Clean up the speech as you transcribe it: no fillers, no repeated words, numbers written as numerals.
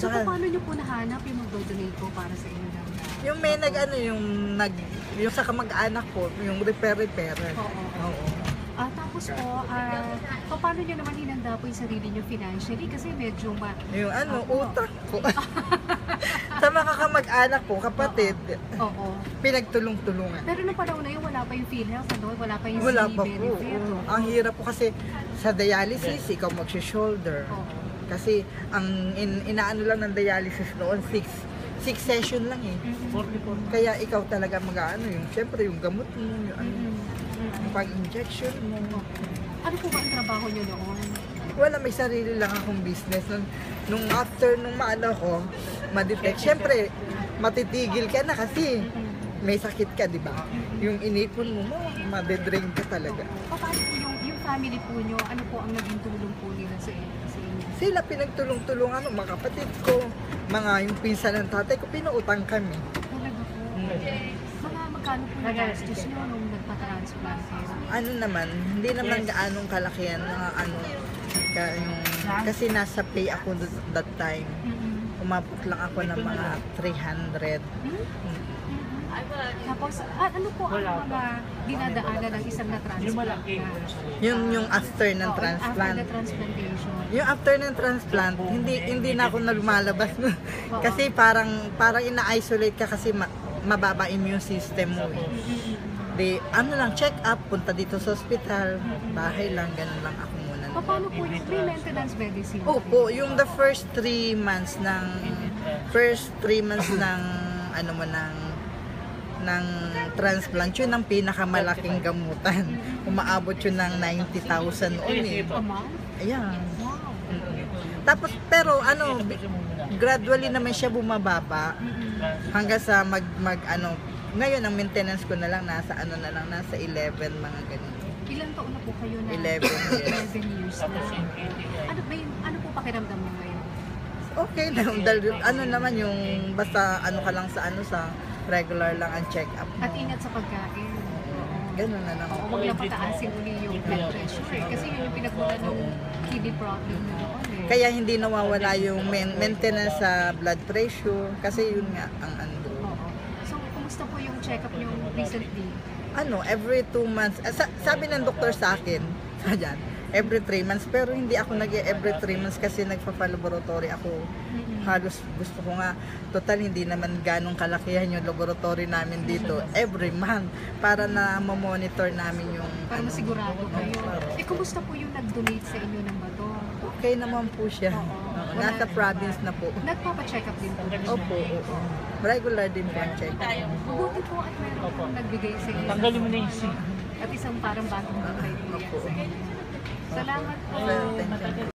So, paano nyo po nahanap yung mag-donate po para sa inyo lang? Yung may yung sa kamag-anak ko, yung repair. Oo. Tapos po, paano nyo naman hinanda po yung sarili nyo financially? Kasi medyo yung utang ko. Sa mga kamag-anak ko, kapatid, pinagtulong-tulungan. Pero nung panahon na yun, wala pa yung PhilHealth, wala pa yung wala CE pa po. benefit. Ang hirap po kasi sa dialysis, ikaw mag-shoulder. Kasi ang inaano lang ng dialysis noon, 6 session lang eh. Kaya ikaw talaga mag-ano yung, syempre yung gamot mo, yung pag-injection mo. Ano po ba ang trabaho nyo noon? Wala, may sarili lang akong business. Nung after nung maano ko, ma-detect, syempre matitigil ka na kasi may sakit ka, di ba? Yung inipon mo, madedrain ka talaga. Paano po yung family po nyo, ano po ang naging tulong po nila sa inyo? Sila pinagtulong-tulungan ng mga kapatid ko, yung pinsan ng tatay ko, pinuutang kami. Talaga po? Mga magkano po nagastos nyo nung nagpa-transplant kayo? Ano naman, hindi naman gaanong kalakihan, kasi nasa pay ako that time. Umabot lang ako ng mga 300. Tapos, ano po ang mga dinadaanan ng isang na-transplant? Yung after ng transplant. After the transplantation. Yung after ng transplant, hindi na ako na lumalabas. Kasi parang ina-isolate ka kasi mababa immune system mo. Ano lang, check up, punta dito sa hospital, bahay lang, ganun lang ako muna. Paano po yung pre-maintenance medicine? Opo, yung the first 3 months ng ng transplant, yun ang pinakamalaking gamutan. Umaabot yun ng 90,000 noon eh. Ayan. Tapos, pero gradually naman siya bumababa hanggang sa ngayon ang maintenance ko na lang nasa 11 mga ganun. Ilang taon na po kayo na? 11 years. 11 years na. Ano po pakiramdam mo ngayon? Okay na, naman yung basta ka lang sa regular lang ang check-up mo. At ingat sa pagkain. Ganun na naman. Huwag lang pataasin uli yung blood pressure kasi yun yung pinagmula ng kidney problem na noon eh. Kaya hindi nawawala yung maintenance sa blood pressure kasi yun nga ang So, kumusta po yung check-up nyo recently? Every 2 months. Sabi ng doktor sa akin, every 3 months. Pero hindi ako every 3 months kasi nagpa-laboratory ako. Halos gusto ko nga, total hindi naman ganong kalakihan yung laboratory namin dito. Every month. Para na ma-monitor namin yung... Para masigurado kayo. Kumusta po yung nag-donate sa inyo ng bato? Okay naman po siya. Nasa province na po. Nagpapa-check up din po? Opo. Regular din po ang check up. Mabuti po at meron pong nagbigay sa inyo. Tanggalin mo na yung sim. At isang parang bagong buhay po yan sa inyo. Salamat po. Thank you.